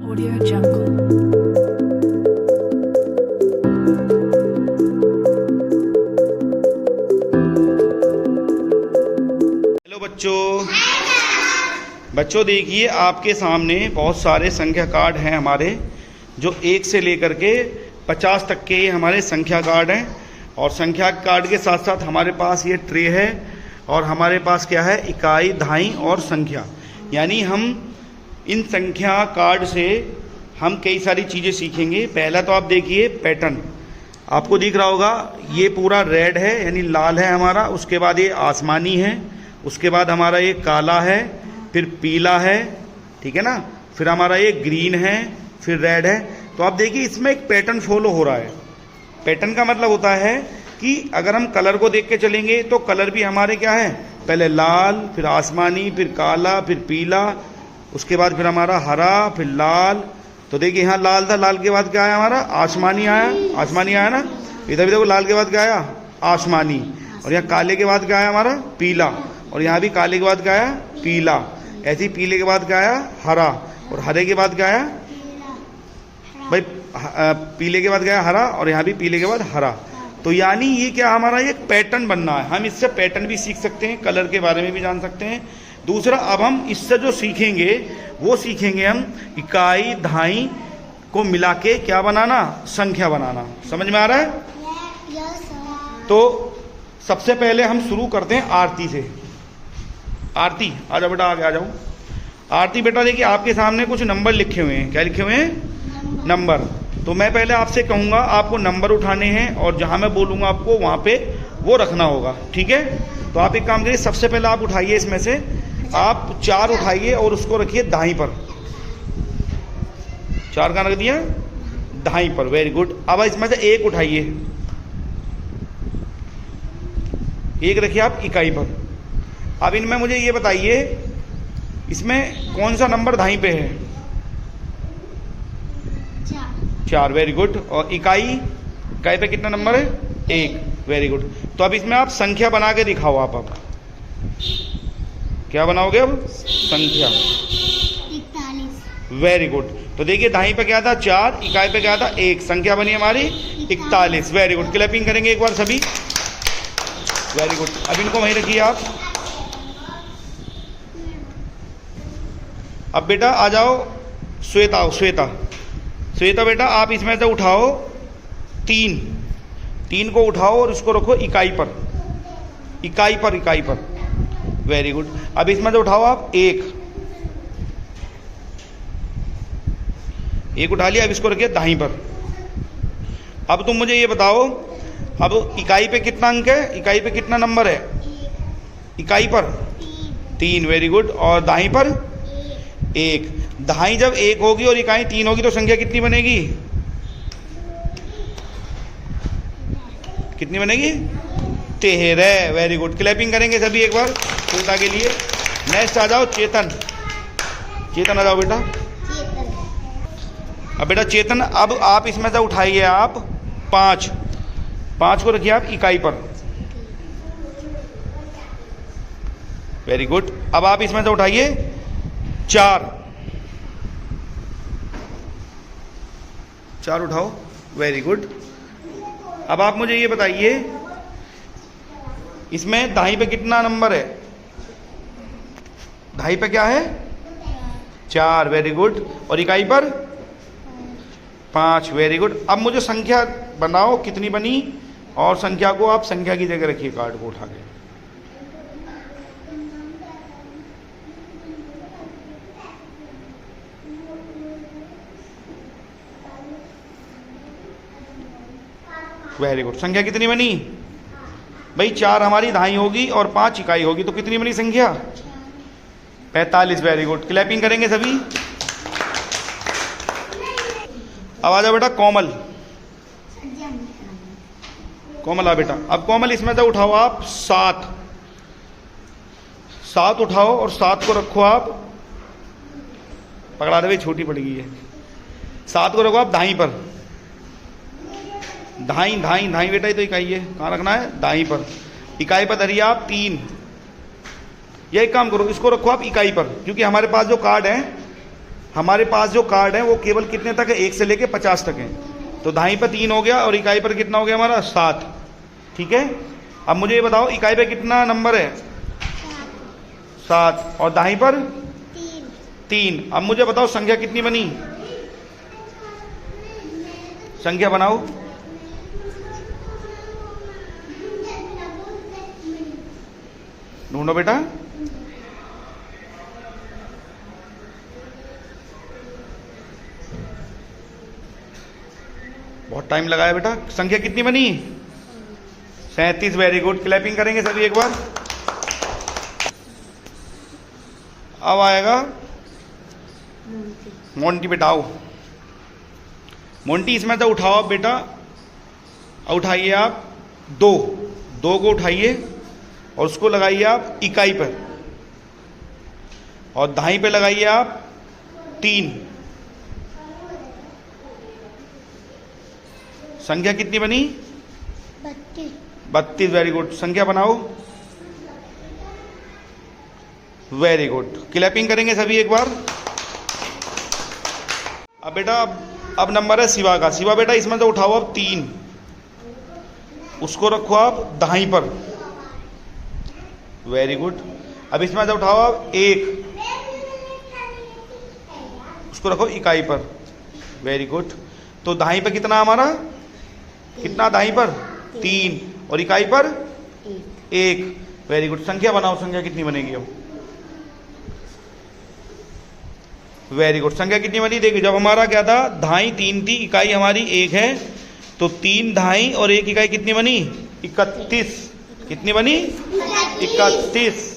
Audio Jungle. Hello बच्चों देखिए आपके सामने बहुत सारे संख्या कार्ड हैं हमारे, जो 1 से लेकर के 50 तक के हमारे संख्या कार्ड हैं। और संख्या कार्ड के साथ साथ हमारे पास ये ट्रे है और हमारे पास क्या है, इकाई, दहाई और संख्या। यानी हम इन संख्या कार्ड से हम कई सारी चीज़ें सीखेंगे। पहला तो आप देखिए पैटर्न, आपको दिख रहा होगा, ये पूरा रेड है यानी लाल है हमारा, उसके बाद ये आसमानी है, उसके बाद हमारा ये काला है, फिर पीला है, ठीक है ना, फिर हमारा ये ग्रीन है, फिर रेड है। तो आप देखिए इसमें एक पैटर्न फॉलो हो रहा है। पैटर्न का मतलब होता है कि अगर हम कलर को देख के चलेंगे तो कलर भी हमारे क्या है, पहले लाल, फिर आसमानी, फिर काला, फिर पीला, उसके बाद फिर हमारा हरा, फिर लाल। तो देखिए यहाँ लाल था, लाल के बाद क्या आया हमारा, आसमानी आया, आसमानी आया ना। इधर भी देखो लाल के बाद क्या आया, आसमानी। और यहाँ काले के बाद क्या आया हमारा, पीला। और यहाँ भी काले के बाद क्या आया, पीला। ऐसे ही पीले के बाद क्या आया, हरा। और हरे के बाद क्या आया भाई, पीले के बाद क्या आया, हरा। और यहाँ भी पीले के बाद हरा। तो यानी ये क्या हमारा एक पैटर्न बनना है। हम इससे पैटर्न भी सीख सकते हैं, कलर के बारे में भी जान सकते हैं। दूसरा, अब हम इससे जो सीखेंगे वो सीखेंगे हम इकाई, दहाई को मिला के क्या बनाना, संख्या बनाना। समझ में आ रहा है? तो सबसे पहले हम शुरू करते हैं आरती से। आरती आ जाओ बेटा, आगे आ जाओ। आरती बेटा देखिए आपके सामने कुछ नंबर लिखे हुए हैं। क्या लिखे हुए हैं? नंबर। तो मैं पहले आपसे कहूँगा आपको नंबर उठाने हैं और जहाँ मैं बोलूँगा आपको वहाँ पे वो रखना होगा, ठीक है? तो आप एक काम करिए, सबसे पहले आप उठाइए, इसमें से आप 4 उठाइए और उसको रखिए दाईं पर। 4 कहाँ रख दिया? दाईं पर। Very good. अब इसमें से 1 उठाइए, 1 रखिए आप इकाई पर। अब इनमें मुझे ये बताइए, इसमें कौन सा नंबर दाईं पे है? 4। Very good. और इकाई पे कितना नंबर है? 1। Very good. तो अब इसमें आप संख्या बना के दिखाओ। आप अब क्या बनाओगे? अब संख्या। 41। Very good. तो देखिए दाईं पे क्या था, 4, इकाई पे क्या था, 1, संख्या बनी हमारी 41। Very good. क्लैपिंग करेंगे एक बार सभी। Very good. अब इनको वहीं रखिए आप। अब बेटा आ जाओ श्वेता। श्वेता बेटा आप इसमें से उठाओ 3 को उठाओ और उसको रखो इकाई पर। इकाई पर। Very good. अब इसमें से उठाओ आप 1 उठा लिया। अब इसको रखिए दाईं पर। अब तुम मुझे ये बताओ, अब इकाई पे कितना अंक है, इकाई पे कितना नंबर है? इकाई पर 3। Very good. और दाईं पर 1। दहाई जब 1 होगी और इकाई 3 होगी तो संख्या कितनी बनेगी? कितनी बनेगी? 13। Very good. क्लैपिंग करेंगे सभी एक बार श्वेता के लिए। नेक्स्ट आ जाओ चेतन आ जाओ बेटा। अब बेटा चेतन, अब आप इसमें से उठाइए आप 5 को रखिए आप इकाई पर। Very good. अब आप इसमें से उठाइए 4 उठाओ। Very good. अब आप मुझे ये बताइए, इसमें दाईं पे कितना नंबर है? दाईं पे क्या है? 4। Very good. और इकाई पर 5। Very good. अब मुझे संख्या बनाओ, कितनी बनी, और संख्या को आप संख्या की जगह रखिए, कार्ड को उठा के। Very good. संख्या कितनी बनी भाई? 4 हमारी दहाई होगी और 5 इकाई होगी, तो कितनी बनी संख्या? 45। Very good. क्लैपिंग करेंगे सभी। अब आ जाओ बेटा कोमल आ बेटा। अब कोमल इसमें से उठाओ आप 7 उठाओ और 7 को रखो आप, पकड़ा दे, छोटी पड़ गई है। 7 को रखो आप दाईं पर। दाईं बेटा, ये तो इकाई है, कहाँ रखना है? दाईं पर। इकाई पर धरिए आप 3। ये एक काम करो, इसको रखो आप इकाई पर, क्योंकि हमारे पास जो कार्ड है हमारे पास जो कार्ड है वो केवल कितने तक है, 1 से लेके 50 तक है। तो दहाई पर 3 हो गया और इकाई पर कितना हो गया हमारा 7। ठीक है, अब मुझे ये बताओ इकाई पे कितना नंबर है 7 और दहाई पर 3। अब मुझे बताओ संख्या कितनी बनी, संख्या बनाओ। ढूंढो बेटा, बहुत टाइम लगाया बेटा। संख्या कितनी बनी 37। वेरी गुड, क्लैपिंग करेंगे सभी एक बार। अब आएगा मोंटी, बेटा आओ मोंटी, इसमें से उठाओ आप बेटा, उठाइए आप 2 को उठाइए और उसको लगाइए आप इकाई पर और दहाई पे लगाइए आप 3। संख्या कितनी बनी 32। वेरी गुड, संख्या बनाओ। वेरी गुड, क्लैपिंग करेंगे सभी एक बार। अब बेटा अब नंबर है शिवा का। शिवा बेटा इसमें से उठाओ आप 3, उसको रखो आप दहाई पर। वेरी गुड, अब इसमें से उठाओ आप 1, उसको रखो इकाई पर। वेरी गुड, तो दहाई पर कितना हमारा, कितना दहाई पर 3 और इकाई पर 1। वेरी गुड, संख्या बनाओ, संख्या कितनी बनेगी अब। वेरी गुड, संख्या कितनी बनी देखिए, जब हमारा क्या था दहाई 3 थी, इकाई हमारी 1 है, तो 3 दहाई और 1 इकाई कितनी बनी 31। कितनी बनी 31।